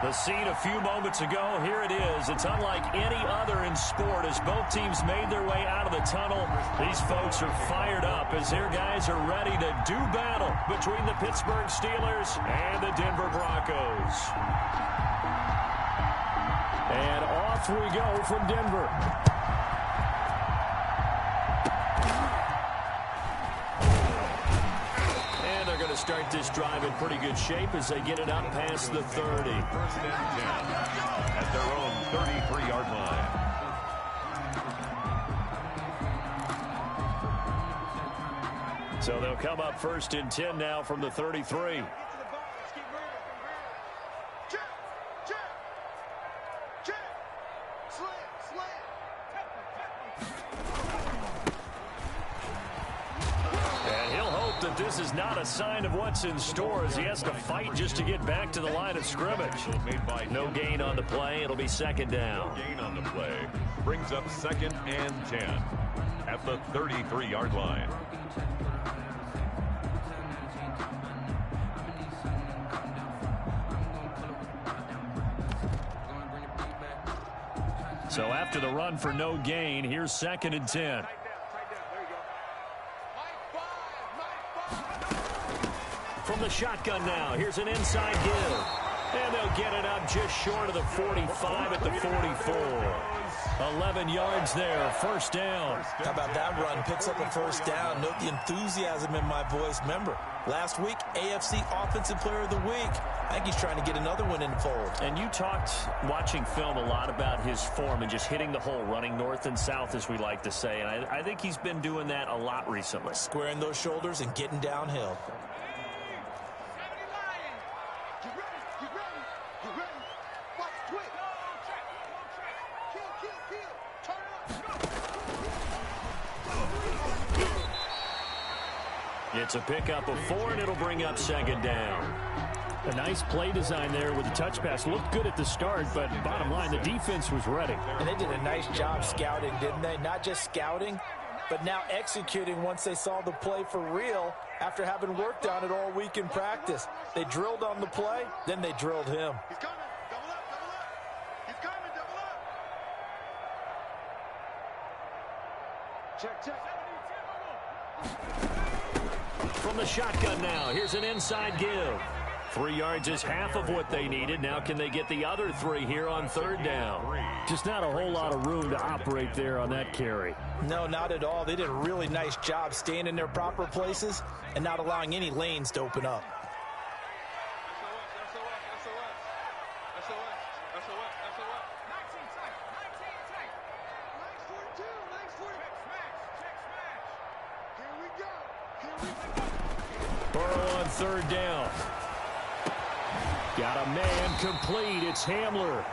The scene a few moments ago, here it is. It's unlike any other in sport as both teams made their way out of the tunnel. These folks are fired up as their guys are ready to do battle between the Pittsburgh Steelers and the Denver Broncos. And off we go from Denver. Start this drive in pretty good shape as they get it up past the 30. First and 10 at their own 33-yard line. So they'll come up first and 10 now from the 33. This is not a sign of what's in store as he has to fight just to get back to the line of scrimmage. No gain on the play. It'll be second down. No gain on the play. Brings up second and 10 at the 33-yard line. So after the run for no gain, here's second and 10. From the shotgun now, here's an inside give. And they'll get it up just short of the 45 at the 44. 11 yards there, first down. How about that run? Picks up a first down. Note the enthusiasm in my voice. Remember, last week, AFC Offensive Player of the Week. I think he's trying to get another one in the fold. And you talked, watching film, a lot about his form and just hitting the hole, running north and south, as we like to say. And I think he's been doing that a lot recently. Squaring those shoulders and getting downhill. It's a pickup of 4, and it'll bring up second down. A nice play design there with the touch pass. Looked good at the start, but bottom line, the defense was ready. And they did a nice job scouting, didn't they? Not just scouting, but now executing once they saw the play for real after having worked on it all week in practice. They drilled on the play, then they drilled him. He's coming. Double up. Double up. He's coming. Double up. Check, check. From the shotgun now, here's an inside give. 3 yards is half of what they needed. Now can they get the other 3 here on third down? Just not a whole lot of room to operate there on that carry. No, not at all. They did a really nice job staying in their proper places and not allowing any lanes to open up. Third down. Got a man complete. It's Hamler.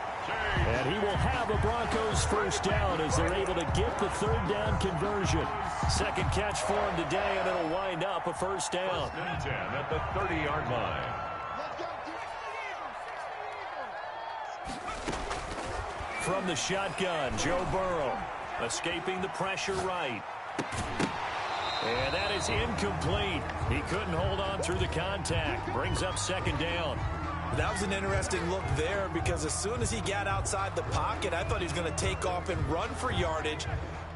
And he will have a Broncos first down as they're able to get the third down conversion. Second catch for him today, and it'll wind up a first down. First and 10 at the 30-yard line. From the shotgun, Joe Burrow escaping the pressure right. And that is incomplete. He couldn't hold on through the contact. Brings up second down. That was an interesting look there because as soon as he got outside the pocket, I thought he was going to take off and run for yardage.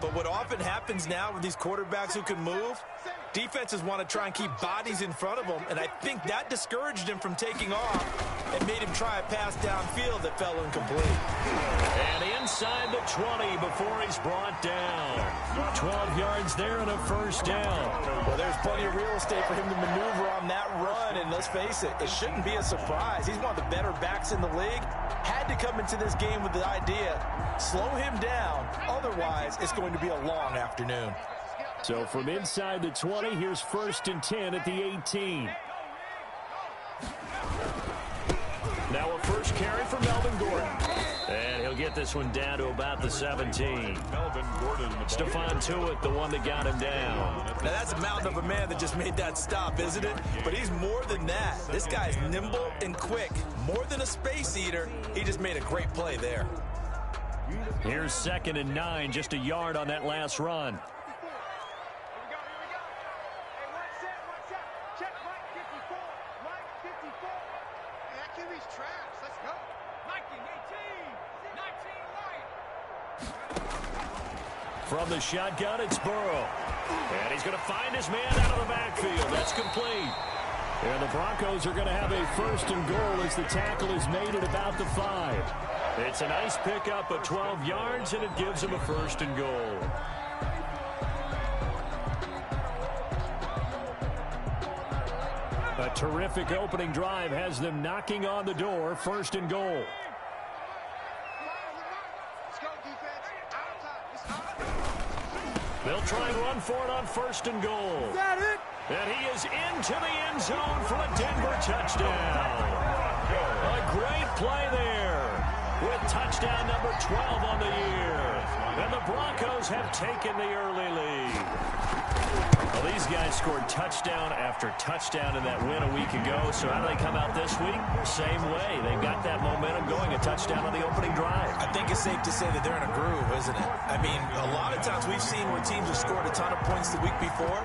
But what often happens now with these quarterbacks who can move, defenses want to try and keep bodies in front of them, and I think that discouraged him from taking off and made him try a pass downfield that fell incomplete. And inside the 20 before he's brought down. 12 yards there and a first down. Well, there's plenty of real estate for him to maneuver on that run, and let's face it, it shouldn't be a surprise. He's one of the better backs in the league. Had to come into this game with the idea, slow him down, otherwise it's going to be a long afternoon. So from inside the 20, here's first and 10 at the 18. Now a first carry for Melvin Gordon. And he'll get this one down to about the 17. Melvin Gordon. Stephon Tuitt, the one that got him down. Now that's a mountain of a man that just made that stop, isn't it? But he's more than that. This guy's nimble and quick. More than a space eater. He just made a great play there. Here's second and 9, just a yard on that last run. From the shotgun, it's Burrow. And he's going to find his man out of the backfield. That's complete. And the Broncos are going to have a first and goal as the tackle is made at about the 5. It's a nice pickup of 12 yards, and it gives them a first and goal. A terrific opening drive has them knocking on the door, first and goal. They'll try and run for it on first and goal. Is that it? And he is into the end zone for a Denver touchdown. A great play there with touchdown number 12 on the year. And the Broncos have taken the early lead. Well, these guys scored touchdown after touchdown in that win a week ago. So how do they come out this week? Same way. They've got that momentum going, a touchdown on the opening drive. I think it's safe to say that they're in a groove, isn't it? I mean, a lot of times we've seen where teams have scored a ton of points the week before.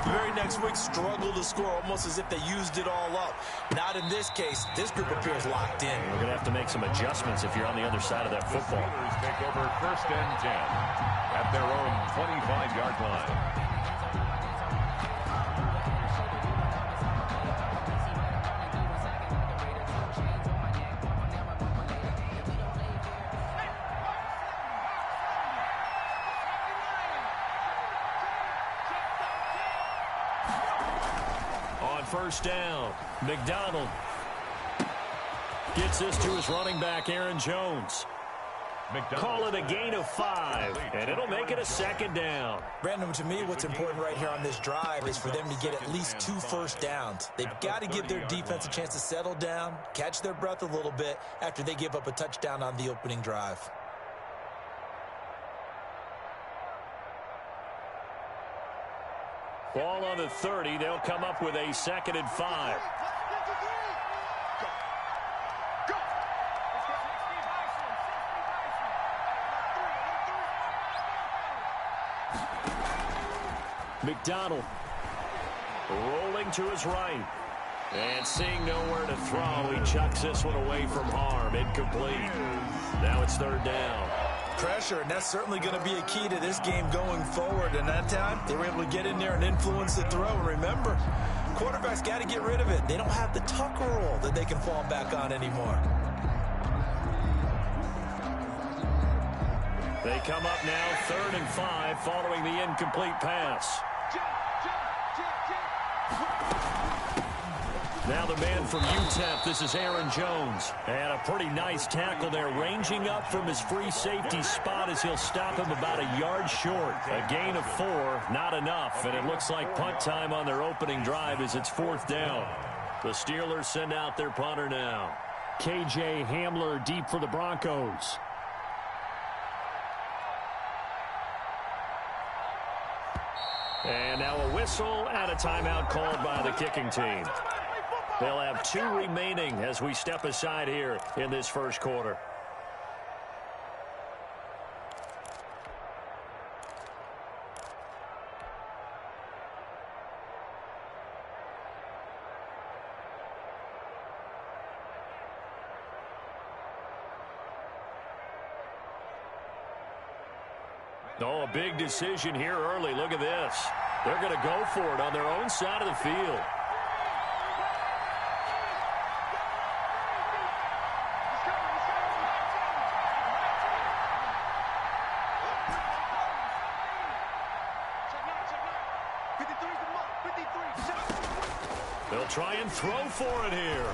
The very next week struggle to score almost as if they used it all up. Not in this case. This group appears locked in. We're going to have to make some adjustments if you're on the other side of that football. Steelers take over first and 10 at their own 25-yard line. First down. McDonald gets this to his running back, Aaron Jones. Call it a gain of 5, and it'll make it a second down. Brandon, to me, what's important right here on this drive is for them to get at least 2 first downs. They've got to give their defense a chance to settle down, catch their breath a little bit after they give up a touchdown on the opening drive. Ball on the 30. They'll come up with a second and 5. McDonald rolling to his right. And seeing nowhere to throw, he chucks this one away from harm. Incomplete. Now it's third down. Pressure, and that's certainly going to be a key to this game going forward. And that time, they were able to get in there and influence the throw. And remember, quarterbacks got to get rid of it. They don't have the tuck rule that they can fall back on anymore. They come up now, third and 5, following the incomplete pass. Now the man from UTEP, this is Aaron Jones. And a pretty nice tackle there, ranging up from his free safety spot as he'll stop him about a yard short. A gain of 4, not enough, and it looks like punt time on their opening drive as it's fourth down. The Steelers send out their punter now. KJ Hamler deep for the Broncos. And now a whistle and a timeout called by the kicking team. They'll have 2 remaining as we step aside here in this first quarter. Oh, a big decision here early. Look at this. They're going to go for it on their own side of the field. They'll try and throw for it here.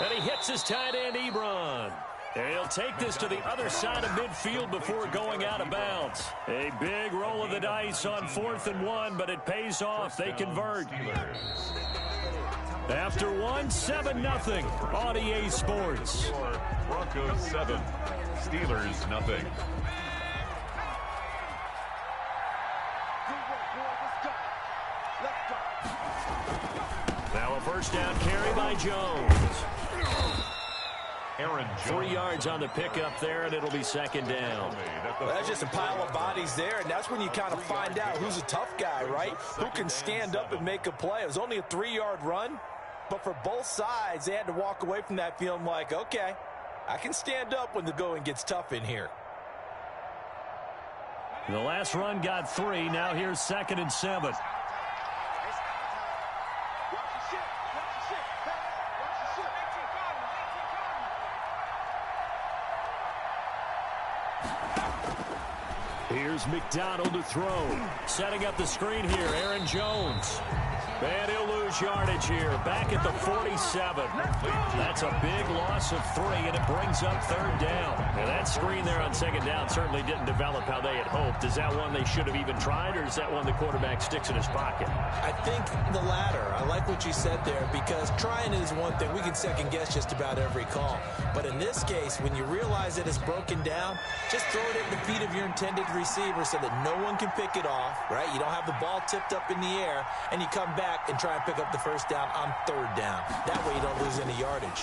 And he hits his tight end, Ebron. And he'll take this to the other side of midfield before going out of bounds. A big roll of the dice on 4th and 1, but it pays off. They convert. After 1, 7-0 on EA Sports. Broncos 7, Steelers nothing. Now a first down carry by Jones. Aaron Jones. 3 yards on the pickup there, and it'll be second down. Well, that's just a pile of bodies there, and that's when you kind of find out who's a tough guy, right? Who can stand up and make a play. It was only a 3-yard run, but for both sides, they had to walk away from that feeling like, okay, I can stand up when the going gets tough in here. The last run got 3. Now here's 2nd and 7. Here's McDonald to throw. Setting up the screen here, Aaron Jones. And he'll lose yardage here. Back at the 47. That's a big loss of 3, and it brings up 3rd down. Now that screen there on 2nd down certainly didn't develop how they had hoped. Is that one they should have even tried, or is that one the quarterback sticks in his pocket? I think the latter. I like what you said there, because trying is one thing. We can second guess just about every call. But in this case, when you realize that it's broken down, just throw it at the feet of your intended receiver so that no one can pick it off, right? You don't have the ball tipped up in the air, and you come back and try and pick up the 1st down on 3rd down. That way you don't lose any yardage.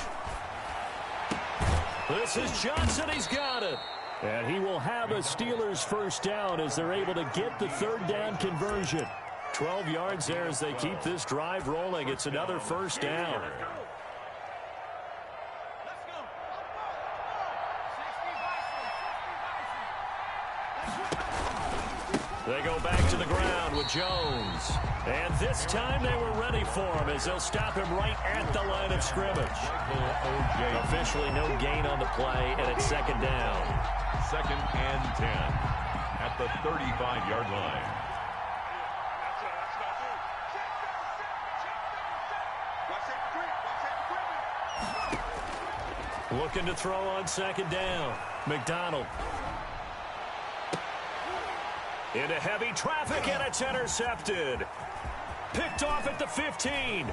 This is Johnson. He's got it. And he will have a Steelers 1st down as they're able to get the 3rd down conversion. 12 yards there as they keep this drive rolling. It's another 1st down. They go back to the ground with Jones. And this time they were ready for him as they'll stop him right at the line of scrimmage. Officially no gain on the play, and it's 2nd down. 2nd and 10 at the 35-yard line. Looking to throw on 2nd down. McDonald. Into heavy traffic, and it's intercepted. Picked off at the 15.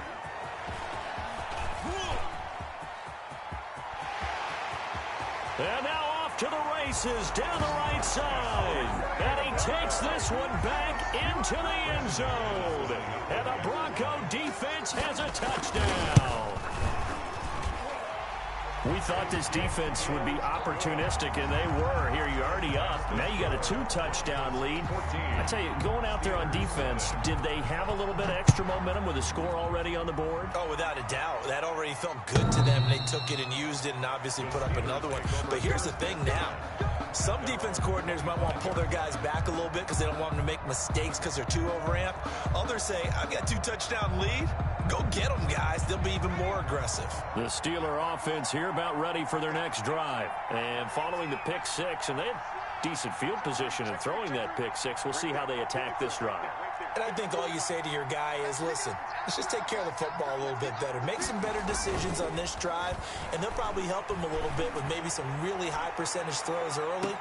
And now off to the races down the right side. And he takes this one back into the end zone. And the Bronco defense has a touchdown. We thought this defense would be opportunistic, and they were. Here, you're already up. Now you got a 2-touchdown lead. I tell you, going out there on defense, did they have a little bit of extra momentum with a score already on the board? Oh, without a doubt. That already felt good to them. They took it and used it and obviously put up another one. But here's the thing now. Some defense coordinators might want to pull their guys back a little bit because they don't want them to make mistakes because they're too overamped. Others say, I've got a 2-touchdown lead. Go get them, guys. They'll be even more aggressive. The Steeler offense here about ready for their next drive. And following the pick 6, and they had decent field position in throwing that pick 6. We'll see how they attack this drive. And I think all you say to your guy is, listen, let's just take care of the football a little bit better. Make some better decisions on this drive, and they'll probably help him a little bit with maybe some really high percentage throws early.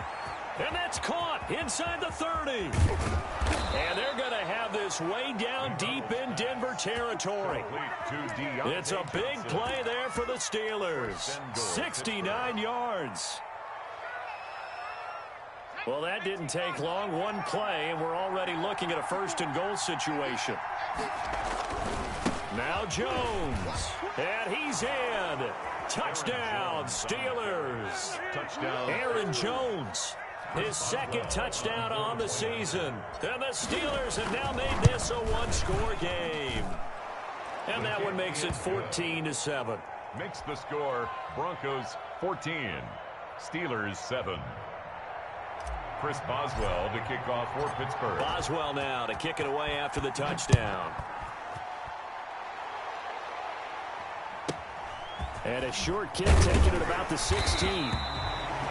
And that's caught inside the 30. And they're going to have this way down deep in Denver territory. It's a big play there for the Steelers. 69 yards. Well, that didn't take long. One play, and we're already looking at a 1st and goal situation. Now Jones. And he's in. Touchdown, Steelers. Touchdown. Aaron Jones. His 2nd touchdown on the season. And the Steelers have now made this a one-score game. And that one makes it 14-7. Makes the score Broncos 14, Steelers 7. Chris Boswell to kick off for Pittsburgh. Boswell now to kick it away after the touchdown. And a short kick taken at about the 16.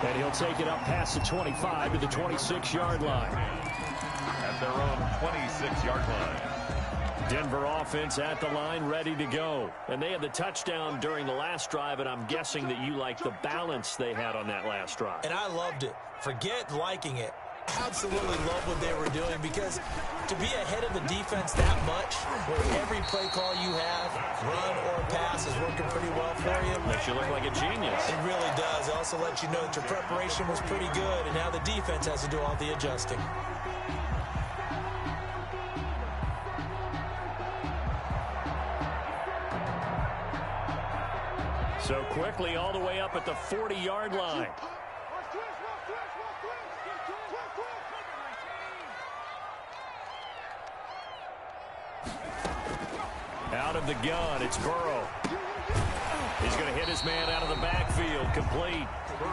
And he'll take it up past the 25 to the 26-yard line. At their own 26-yard line. Denver offense at the line, ready to go. And they had the touchdown during the last drive, and I'm guessing that you like the balance they had on that last drive. And I loved it. Forget liking it. Absolutely love what they were doing, because to be ahead of the defense that much, where every play call you have, run or pass, is working pretty well for you. Makes you look like a genius. It really does. It also lets you know that your preparation was pretty good, and now the defense has to do all the adjusting. So quickly all the way up at the 40-yard line. Out of the gun, it's Burrow. He's going to hit his man out of the backfield, complete.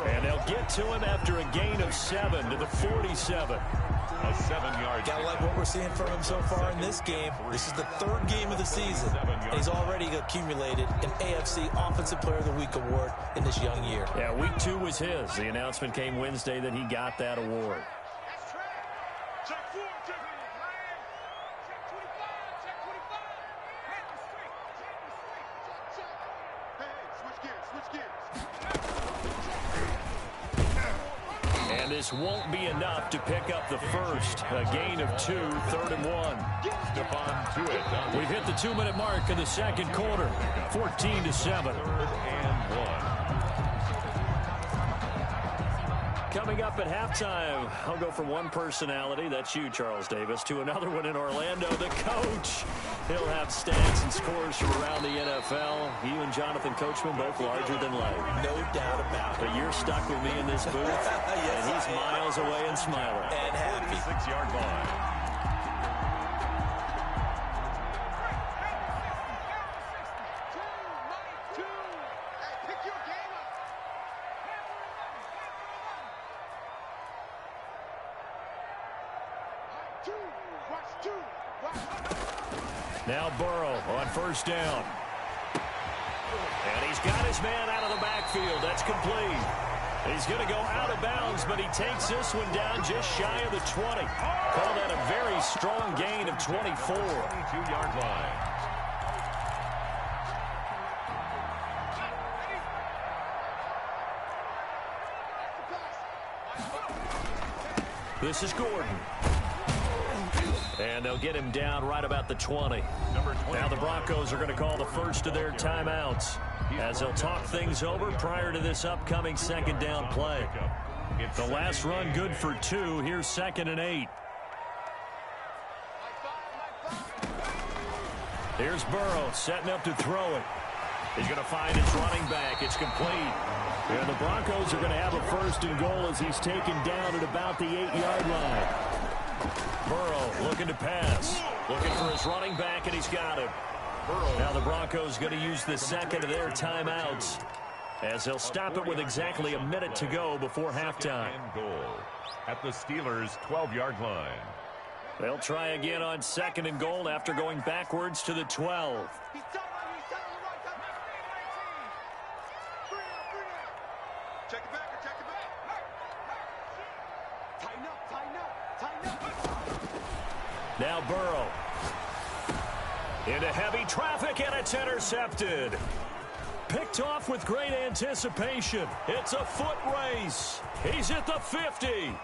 And they'll get to him after a gain of 7 to the 47. A 7-yard. Gotta like what we're seeing from him so far in this game. This is the 3rd game of the season. And he's already accumulated an AFC Offensive Player of the Week award in this young year. Yeah, week 2 was his. The announcement came Wednesday that he got that award. Check 4, check 4, man. Check 25, check 25. Hit the street, check. Hey, switch gears, switch gears. And this won't be enough to pick up the first. A gain of 2, 3rd and 1. Stephon to it. We've hit the 2-minute mark in the second quarter. 14-7. 3rd and 1. Coming up at halftime, I'll go from one personality, that's you, Charles Davis, to another one in Orlando, the coach. He'll have stats and scores from around the NFL. You and Jonathan Coachman both larger than life. No doubt about it. But you're stuck with me in this booth, Yes, and he's miles away and smiling. And happy. 6-yard line. Now Burrow on first down. And he's got his man out of the backfield. That's complete. He's going to go out of bounds, but he takes this one down just shy of the 20. Call that a very strong gain of 24. 22-yard line. This is Gordon. And they'll get him down right about the 20. Now the Broncos are going to call the first of their timeouts as they'll talk things over prior to this upcoming second down play. The last run good for 2. Here's 2nd and 8. Here's Burrow setting up to throw it. He's going to find his running back. It's complete. And the Broncos are going to have a 1st and goal as he's taken down at about the 8-yard line. Burrow looking to pass. Looking for his running back, and he's got him. Now the Broncos going to use the second of their timeouts as they'll stop it with exactly a minute to go before halftime. Goal at the Steelers' 12-yard line. They'll try again on 2nd and goal after going backwards to the 12. Check it back, check it back. Tighten up, tighten up, tighten up. Now Burrow. Into heavy traffic, and it's intercepted. Picked off with great anticipation. It's a foot race. He's at the 50.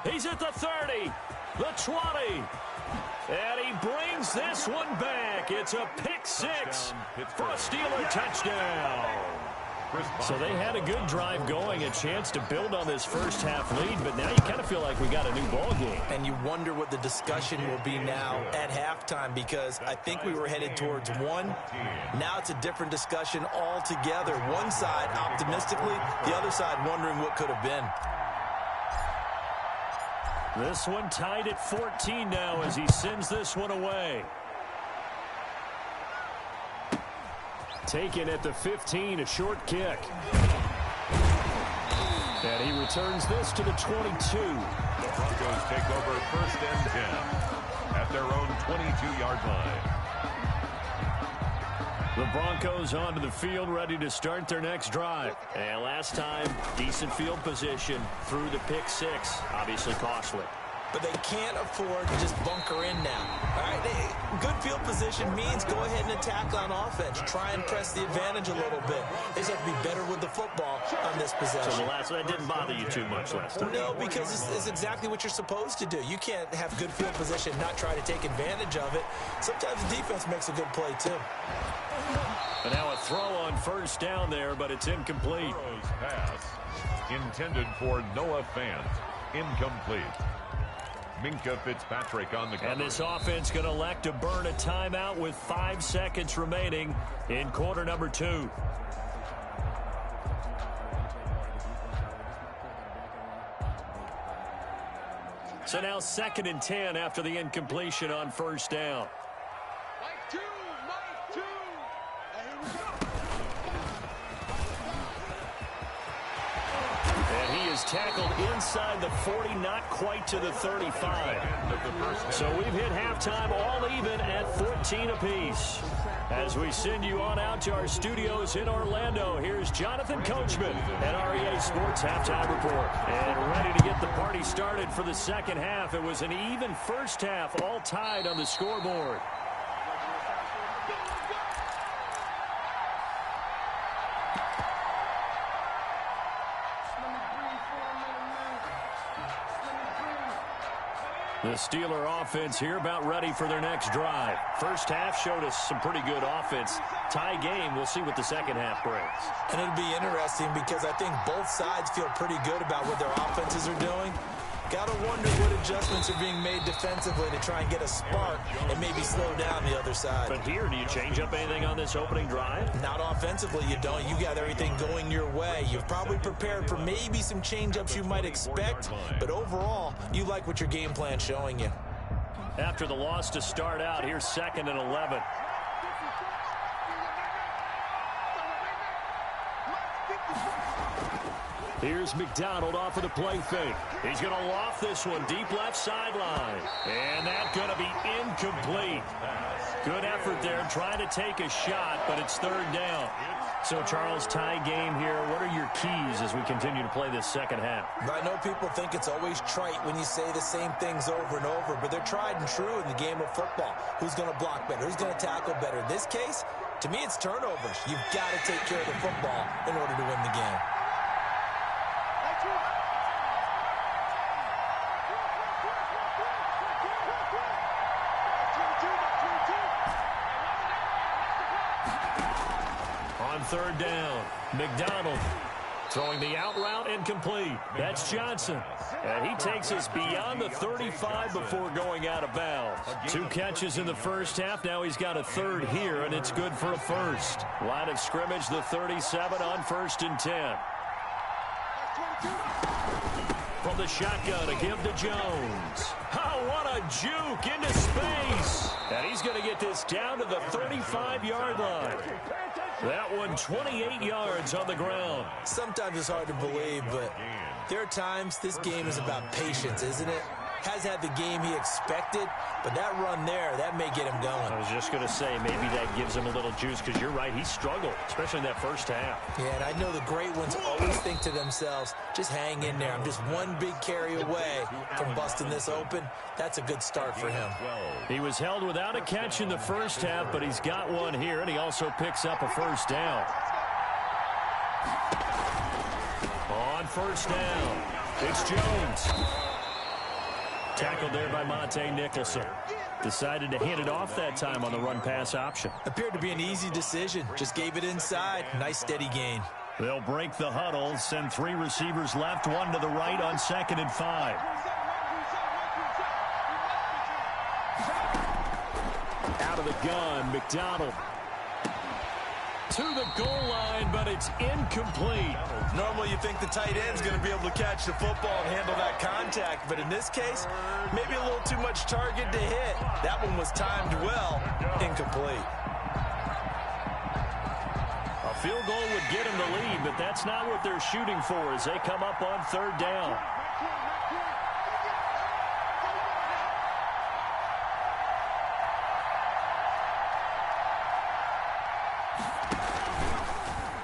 He's at the 30. The 20. And he brings this one back. It's a pick 6 for a Steeler touchdown. So they had a good drive going, a chance to build on this first half lead, but now you kind of feel like we got a new ball game. And you wonder what the discussion will be now at halftime, because I think we were headed towards 1. Now it's a different discussion altogether. One side optimistically, the other side wondering what could have been. This one tied at 14 now as he sends this one away. Taken at the 15, a short kick. And he returns this to the 22. The Broncos take over 1st and 10 at their own 22-yard line. The Broncos onto the field, ready to start their next drive. And last time, decent field position through the pick 6. Obviously costly. But they can't afford to just bunker in now. All right, good field position means go ahead and attack on offense. Try and press the advantage a little bit. They just have to be better with the football on this possession. So that didn't bother you too much last time? No, because it's exactly what you're supposed to do. You can't have good field position and not try to take advantage of it. Sometimes the defense makes a good play, too. And now a throw on first down there, but it's incomplete. Burrow's pass intended for Noah Fant. Incomplete. Minka Fitzpatrick on the cover. And this offense going to elect to burn a timeout with 5 seconds remaining in quarter number 2. So now 2nd and 10 after the incompletion on first down. Mike 2, Mike 2. Here we go. is tackled inside the 40, not quite to the 35. So we've hit halftime all even at 14 apiece. As we send you on out to our studios in Orlando, here's Jonathan Coachman at REA Sports Halftime Report. And ready to get the party started for the second half. It was an even first half, all tied on the scoreboard. The Steeler offense here about ready for their next drive. First half showed us some pretty good offense. Tie game, we'll see what the second half brings. And it'll be interesting because I think both sides feel pretty good about what their offenses are doing. Gotta wonder what adjustments are being made defensively to try and get a spark and maybe slow down the other side. But here, do you change up anything on this opening drive? Not offensively, you don't. You got everything going your way. You've probably prepared for maybe some change-ups you might expect, but overall, you like what your game plan's showing you. After the loss to start out, here's 2nd and 11. Here's McDonald off of the play fake. He's going to loft this one deep left sideline. And that's going to be incomplete. Good effort there trying to take a shot, but it's third down. So, Charles, tie game here. What are your keys as we continue to play this second half? I know people think it's always trite when you say the same things over and over, but they're tried and true in the game of football. Who's going to block better? Who's going to tackle better? In this case, to me, it's turnovers. You've got to take care of the football in order to win the game. Third down. McDonald throwing the out route incomplete. That's Johnson. And he takes us beyond the 35 before going out of bounds. 2 catches in the first half. Now he's got a third here, and it's good for a first. Line of scrimmage, the 37 on 1st and 10. From the shotgun, a give to Jones. Oh, what a juke into space. And he's going to get this down to the 35-yard line. That one 28 yards on the ground. Sometimes it's hard to believe, but there are times this game is about patience, isn't it? Has had the game he expected, but that run there, that may get him going. I was just going to say, maybe that gives him a little juice, because you're right, he struggled, especially in that first half. Yeah, and I know the great ones always think to themselves, just hang in there. I'm just one big carry away from busting this open. That's a good start for him. He was held without a catch in the first half, but he's got one here, and he also picks up a first down. On first down, it's Jones. Tackled there by Monte Nicholson. Decided to hand it off that time on the run-pass option. Appeared to be an easy decision. Just gave it inside. Nice steady gain. They'll break the huddle, send 3 receivers left, 1 to the right on 2nd and 5. Out of the gun, McDonald. To the goal line, but it's incomplete. Normally you think the tight end's going to be able to catch the football and handle that contact, but in this case, maybe a little too much target to hit. That one was timed well. Incomplete. A field goal would get them the lead, but that's not what they're shooting for as they come up on third down.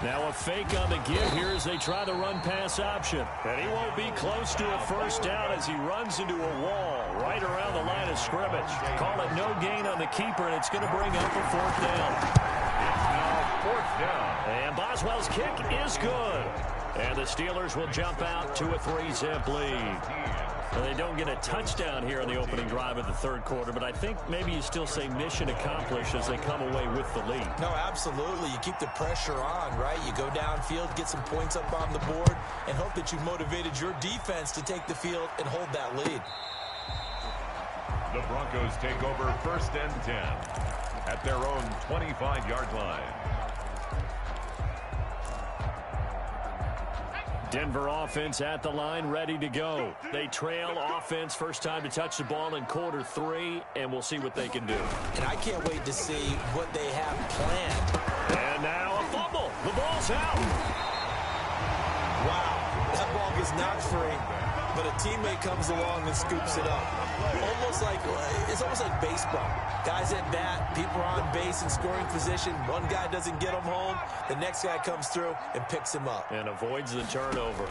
Now a fake on the give here as they try the run-pass option. And he won't be close to a first down as he runs into a wall right around the line of scrimmage. Call it no gain on the keeper, and it's going to bring up a 4th down. It's now 4th down. And Boswell's kick is good. And the Steelers will jump out to a 3-zip lead. Well, they don't get a touchdown here in the opening drive of the third quarter, but I think maybe you still say mission accomplished as they come away with the lead. No, absolutely. You keep the pressure on, right? You go downfield, get some points up on the board, and hope that you've motivated your defense to take the field and hold that lead. The Broncos take over 1st and 10 at their own 25-yard line. Denver offense at the line, ready to go. They trail offense, first time to touch the ball in quarter 3, and we'll see what they can do. And I can't wait to see what they have planned. And now a fumble. The ball's out. Wow, that ball is knocked free, but a teammate comes along and scoops it up. It's almost like baseball. Guys at bat, people are on base in scoring position. One guy doesn't get him home. The next guy comes through and picks him up. And avoids the turnover.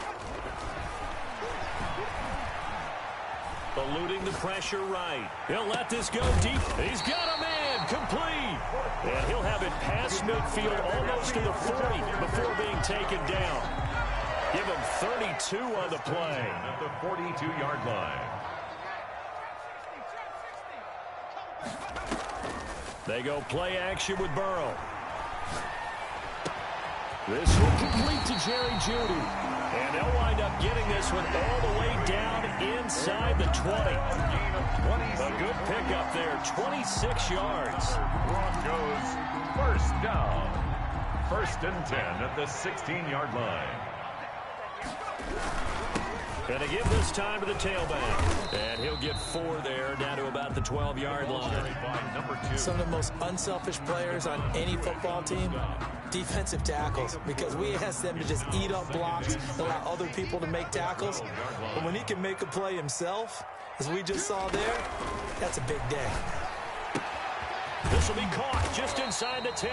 Eluding the pressure right. He'll let this go deep. He's got a man complete. And he'll have it past midfield almost to the 40 before being taken down. Give him 32 on the play. At the 42-yard line. They go play action with Burrow. This will complete to Jerry Jeudy. And they'll wind up getting this one all the way down inside the 20. A good pickup there, 26 yards. Broncos first down. 1st and 10 at the 16-yard line. Gonna give this time to the tailback. And he'll get 4 there, down to about the 12-yard line. Some of the most unselfish players on any football team, defensive tackles, because we ask them to just eat up blocks, allow other people to make tackles. But when he can make a play himself, as we just saw there, that's a big day. This will be caught just inside the 10.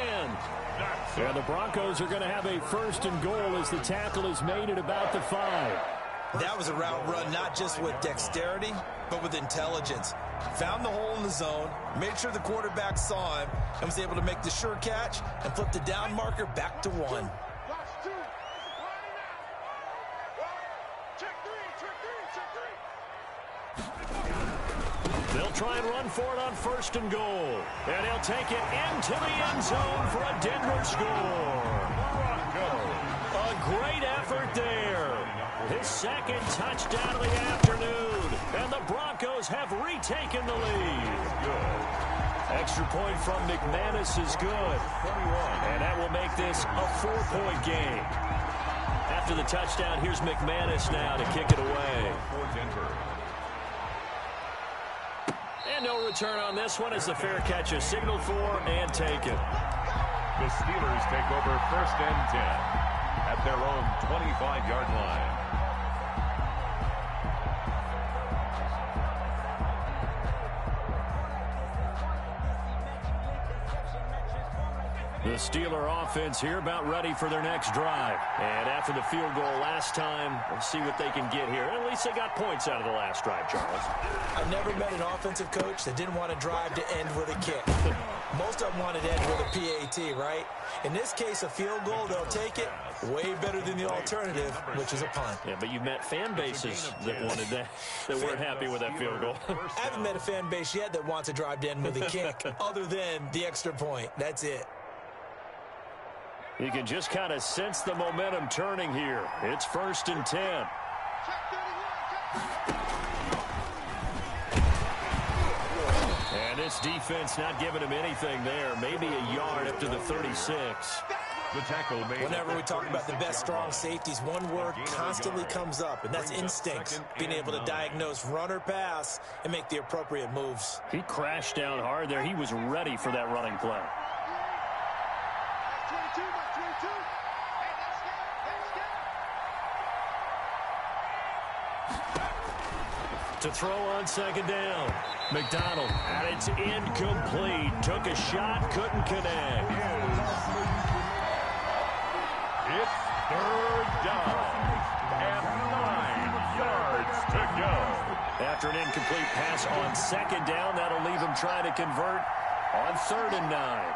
And the Broncos are going to have a 1st and goal as the tackle is made at about the 5. That was a route run not just with dexterity, but with intelligence. Found the hole in the zone, made sure the quarterback saw him, and was able to make the sure catch and flip the down marker back to 1. They'll try and run for it on 1st and goal. And he'll take it into the end zone for a Denver score. A great effort there. His 2nd touchdown of the afternoon. And the Broncos have retaken the lead. Extra point from McManus is good. And that will make this a 4-point game. After the touchdown, here's McManus now to kick it away. And no return on this one as the fair catch is signaled for and taken. The Steelers take over 1st and 10 at their own 25-yard line. The Steeler offense here about ready for their next drive. And after the field goal last time, we'll see what they can get here. At least they got points out of the last drive, Charles. I've never met an offensive coach that didn't want to drive to end with a kick. Most of them wanted to end with a PAT, right? In this case, a field goal, they'll take it. Way better than the alternative, which is a punt. Yeah, but you've met fan bases that wanted that, that weren't happy with that field goal. I haven't met a fan base yet that wants to drive to end with a kick, other than the extra point. That's it. You can just kind of sense the momentum turning here. It's 1st and 10. And this defense not giving him anything there. Maybe a yard up to the 36. The tackle made. Whenever we talk about the best strong safeties, one word constantly comes up, and that's instinct. Being able to diagnose run or pass and make the appropriate moves. He crashed down hard there. He was ready for that running play. To throw on 2nd down. McDonald, and it's incomplete. Took a shot, couldn't connect. It's 3rd down and 9 yards to go. After an incomplete pass on 2nd down, that'll leave him trying to convert on 3rd and 9.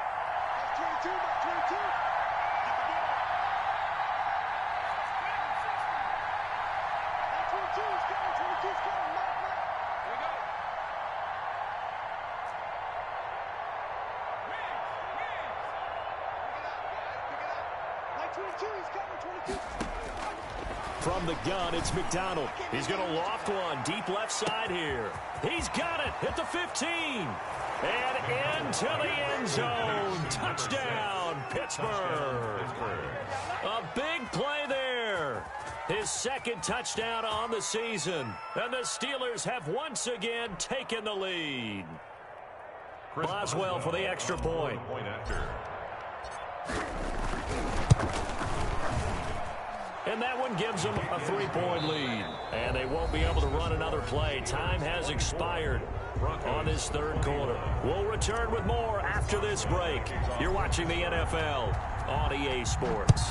From the gun, it's McDonald. He's going to loft one deep left side here. He's got it at the 15. And into the end zone. Touchdown, Pittsburgh. A big play there. His 2nd touchdown on the season. And the Steelers have once again taken the lead. Boswell for the extra point. And that one gives them a 3-point lead. And they won't be able to run another play. Time has expired on this third quarter. We'll return with more after this break. You're watching the NFL on EA Sports.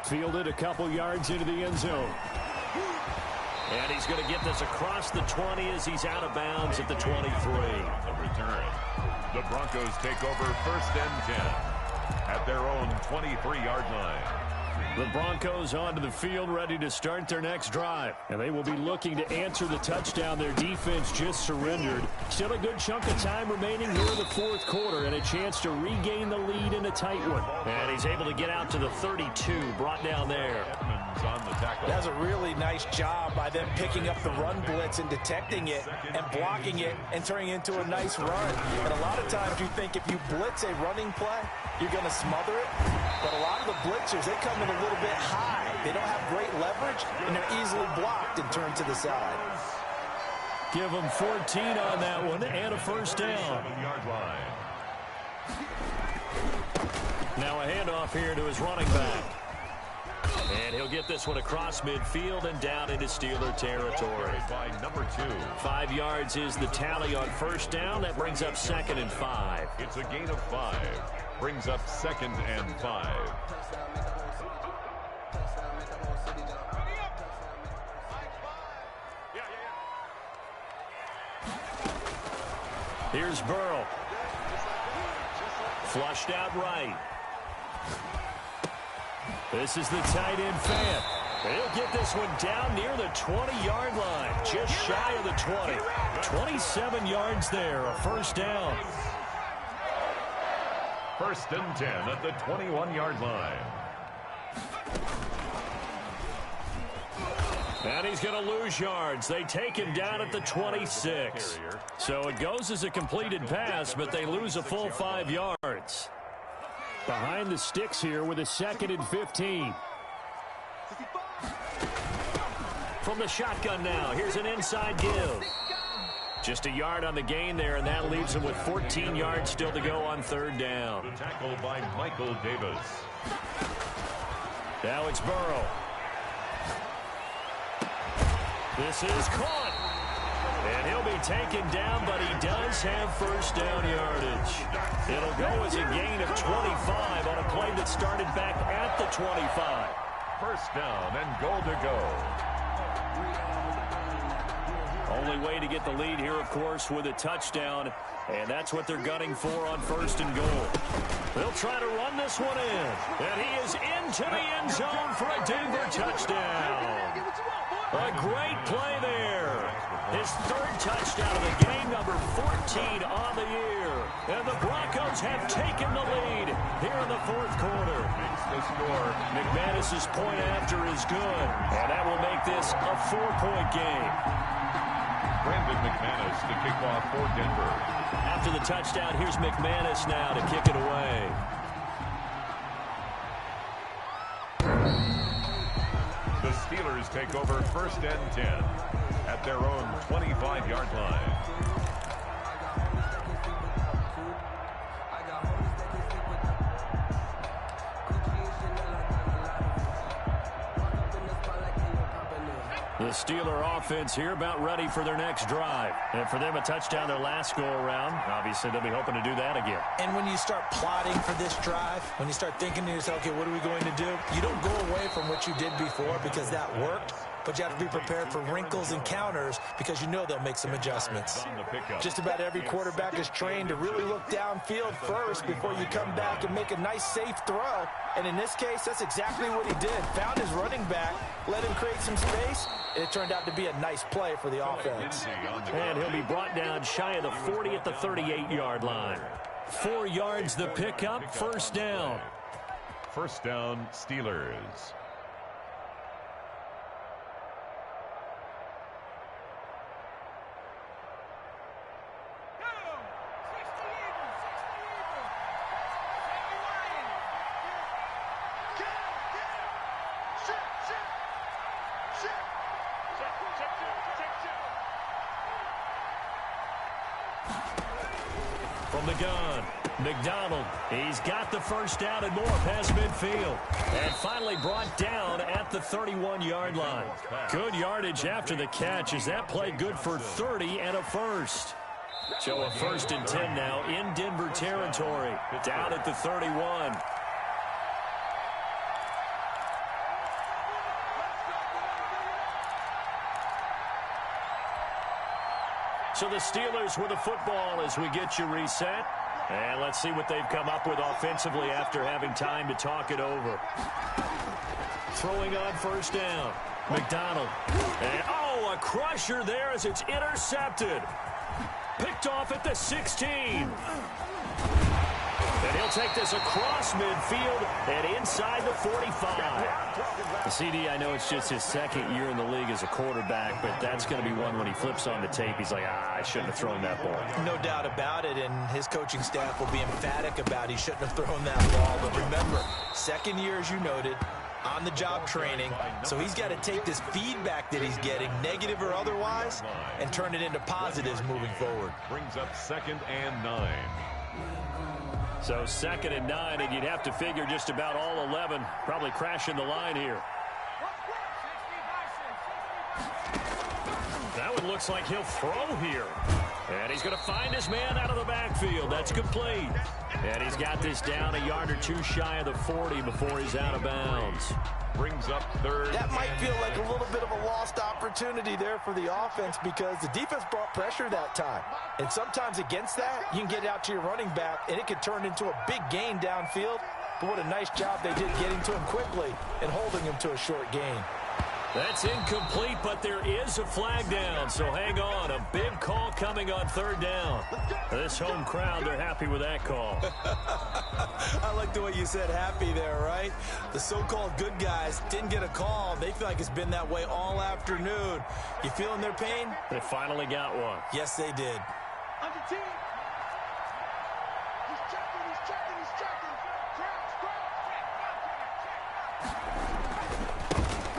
Fielded a couple yards into the end zone. And he's going to get this across the 20 as he's out of bounds at the 23. The return. The Broncos take over 1st and 10 at their own 23-yard line. The Broncos onto the field, ready to start their next drive. And they will be looking to answer the touchdown their defense just surrendered. Still a good chunk of time remaining here in the fourth quarter and a chance to regain the lead in a tight one. And he's able to get out to the 32, brought down there. On the tackle. That's a really nice job by them picking up the run blitz and detecting it and blocking it and turning it into a nice run. And a lot of times you think if you blitz a running play, you're going to smother it. But a lot of the blitzers, they come in a little bit high. They don't have great leverage, and they're easily blocked and turned to the side. Give them 14 on that one and a first down. 7-yard line. Now a handoff here to his running back. And he'll get this one across midfield and down into Steeler territory. By number 2. 5 yards is the tally on first down. That brings up 2nd and 5. It's a gain of 5. Brings up 2nd and 5. Here's Burrow. Flushed out right. This is the tight end fan. He'll get this one down near the 20-yard line, just shy of the 20. 27 yards there, a first down. 1st and 10 at the 21-yard line. And he's going to lose yards. They take him down at the 26. So it goes as a completed pass, but they lose a full 5 yards. Behind the sticks here with a 2nd and 15. From the shotgun now, here's an inside give. Just a yard on the gain there, and that leaves him with 14 yards still to go on 3rd down. The tackle by Michael Davis. Now it's Burrow. This is caught. And he'll be taken down, but he does have first down yardage. It'll go as a gain of 25 on a play that started back at the 25. 1st down and goal to go. Only way to get the lead here, of course, with a touchdown. And that's what they're gunning for on 1st and goal. They'll try to run this one in. And he is into the end zone for a Denver touchdown. A great play there. His 3rd touchdown of the game, number 14 on the year. And the Broncos have taken the lead here in the 4th quarter. Makes the score. McManus's point after is good. And that will make this a 4-point game. Brandon McManus to kick off for Denver. After the touchdown, here's McManus now to kick it away. The Steelers take over 1st and 10 at their own 25-yard line. The Steeler offense here about ready for their next drive. And for them, a touchdown their last go-around. Obviously, they'll be hoping to do that again. And when you start plotting for this drive, when you start thinking to yourself, okay, what are we going to do? You don't go away from what you did before because that worked. But you have to be prepared for wrinkles and counters because you know they'll make some adjustments. Just about every quarterback is trained to really look downfield first before you come back and make a nice, safe throw. And in this case, that's exactly what he did. Found his running back, let him create some space, and it turned out to be a nice play for the offense. And he'll be brought down shy of the 40 at the 38-yard line. 4 yards the pickup, first down. 1st down, Steelers. From the gun, McDonald, he's got the first down and more past midfield. And finally brought down at the 31-yard line. Good yardage after the catch as that play good for 30 and a first. So a 1st and 10 now in Denver territory. Down at the 31. So the Steelers with the football as we get you reset. And let's see what they've come up with offensively after having time to talk it over. Throwing on first down. McDonald. And, a crusher there as it's intercepted. Picked off at the 16. And he'll take this across midfield and inside the 45. The CD, I know it's just his second year in the league as a quarterback, but that's going to be one when he flips on the tape. He's like, I shouldn't have thrown that ball. No doubt about it, and his coaching staff will be emphatic about he shouldn't have thrown that ball. But remember, second year, as you noted, on-the-job training, so he's got to take this feedback that he's getting, negative or otherwise, and turn it into positives moving forward. Brings up 2nd and 9. So 2nd and 9, and you'd have to figure just about all 11 probably crashing the line here. That one looks like he'll throw here. And he's going to find his man out of the backfield. That's complete. And he's got this down a yard or two shy of the 40 before he's out of bounds. Brings up 3rd. That might feel like a little bit of a lost opportunity there for the offense because the defense brought pressure that time. And sometimes against that, you can get out to your running back, and it could turn into a big gain downfield. But what a nice job they did getting to him quickly and holding him to a short gain. That's incomplete, but there is a flag down, so hang on. A big call coming on 3rd down. This home crowd, they're happy with that call. I like the way you said happy there, right? The so-called good guys didn't get a call. They feel like it's been that way all afternoon. You feeling their pain? They finally got one. Yes, they did. Under team. He's checking.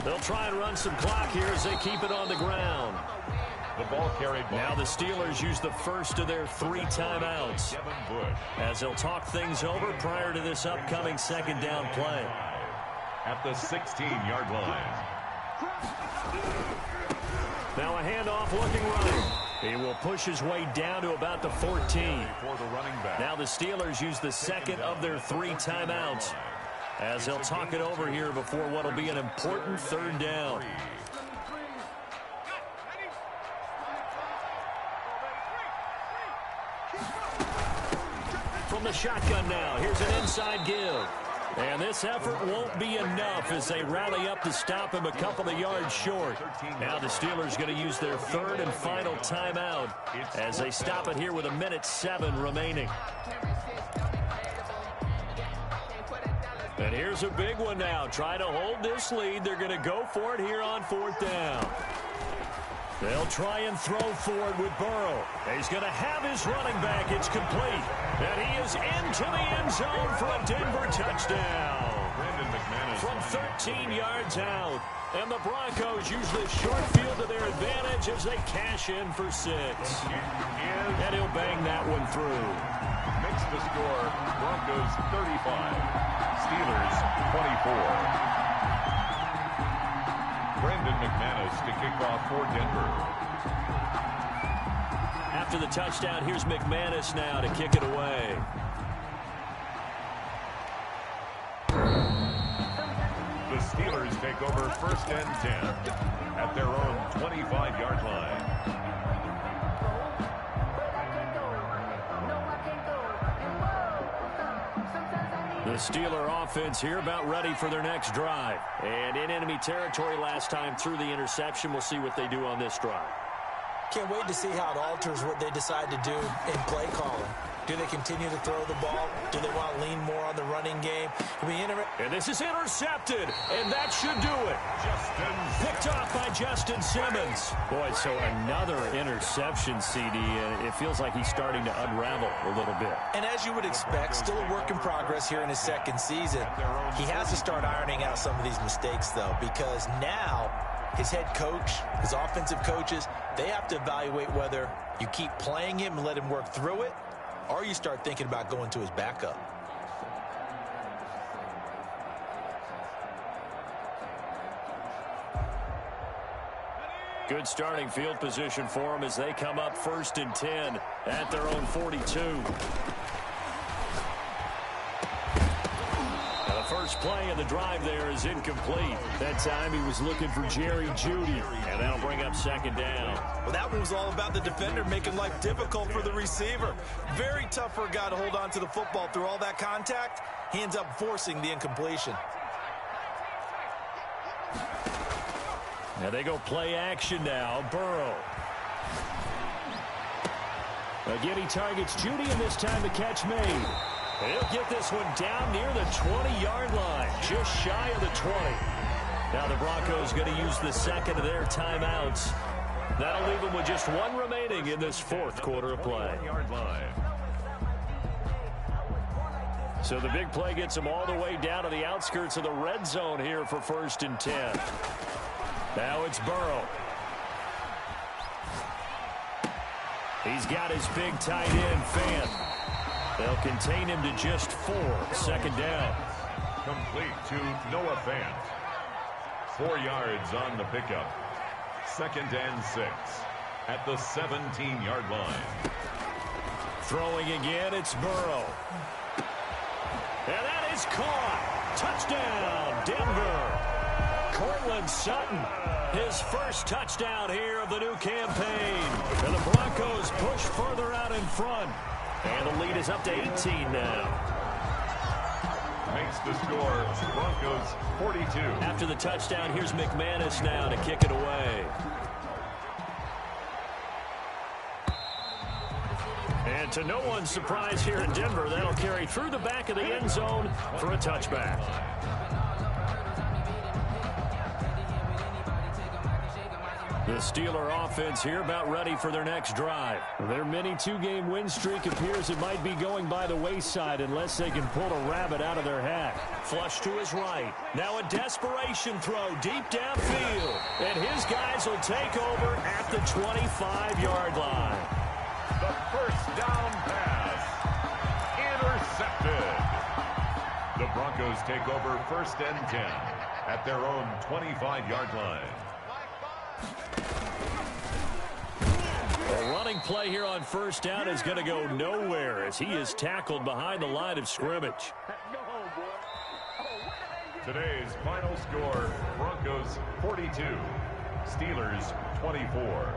They'll try and run some clock here as they keep it on the ground. The ball carried by. Now the Steelers use the first of their 3 timeouts as they'll talk things over prior to this upcoming 2nd down play. At the 16-yard line. Now a handoff looking right. He will push his way down to about the 14. For the running back. Now the Steelers use the 2nd of their 3 timeouts as they'll talk it over here before what will be an important 3rd down. From the shotgun now, here's an inside give. And this effort won't be enough as they rally up to stop him a couple of yards short. Now the Steelers going to use their 3rd and final timeout as they stop it here with 1:07 remaining. And here's a big one now. Trying to hold this lead. They're going to go for it here on 4th down. They'll try and throw for it with Burrow. He's going to have his running back. It's complete. And he is into the end zone for a Denver touchdown. From 13 yards out. And the Broncos use the short field to their advantage as they cash in for 6. And he'll bang that one through. Makes the score Broncos 35, Steelers 24. Brandon McManus to kick off for Denver. After the touchdown, here's McManus now to kick it away. The Steelers take over 1st and 10 at their own 25-yard line. The Steeler offense here about ready for their next drive. And in enemy territory last time through the interception. We'll see what they do on this drive. Can't wait to see how it alters what they decide to do in play calling. Do they continue to throw the ball? Do they want to lean more on the running game? And this is intercepted, and that should do it. Picked off by Justin Simmons. Boy, so another interception, CD, and it feels like he's starting to unravel a little bit. And as you would expect, still a work in progress here in his 2nd season. He has to start ironing out some of these mistakes, though, because now his head coach, his offensive coaches, they have to evaluate whether you keep playing him and let him work through it, or you start thinking about going to his backup. Good starting field position for them as they come up 1st and 10 at their own 42. Now the first play of the drive there is incomplete. That time he was looking for Jerry Jeudy, and that'll bring up 2nd down. Well, that one was all about the defender making life difficult for the receiver. Very tough for a guy to hold on to the football through all that contact. He ends up forcing the incompletion. Now they go play action now. Burrow. Again, he targets Jeudy, and this time the catch made. He'll get this one down near the 20-yard line, just shy of the 20. Now the Broncos going to use the second of their timeouts. That'll leave them with just one remaining in this 4th quarter of play. So the big play gets them all the way down to the outskirts of the red zone here for 1st and 10. Now it's Burrow. He's got his big tight end, Fant. They'll contain him to just 4. 2nd down. Complete to Noah Fant. 4 yards on the pickup. 2nd and 6 at the 17-yard line. Throwing again, it's Burrow. And that is caught. Touchdown, Denver. Cortland Sutton, his first touchdown here of the new campaign. And the Broncos push further out in front. And the lead is up to 18 now. Makes the score Broncos 42. After the touchdown, here's McManus now to kick it away. And to no one's surprise here in Denver, that'll carry through the back of the end zone for a touchback. The Steeler offense here about ready for their next drive. Their mini 2-game win streak appears it might be going by the wayside unless they can pull a rabbit out of their hat. Flush to his right. Now a desperation throw deep downfield. And his guys will take over at the 25-yard line. The first down pass. Intercepted. The Broncos take over 1st and 10 at their own 25-yard line. A running play here on 1st down is going to go nowhere as he is tackled behind the line of scrimmage. Today's final score, Broncos 42, Steelers 24.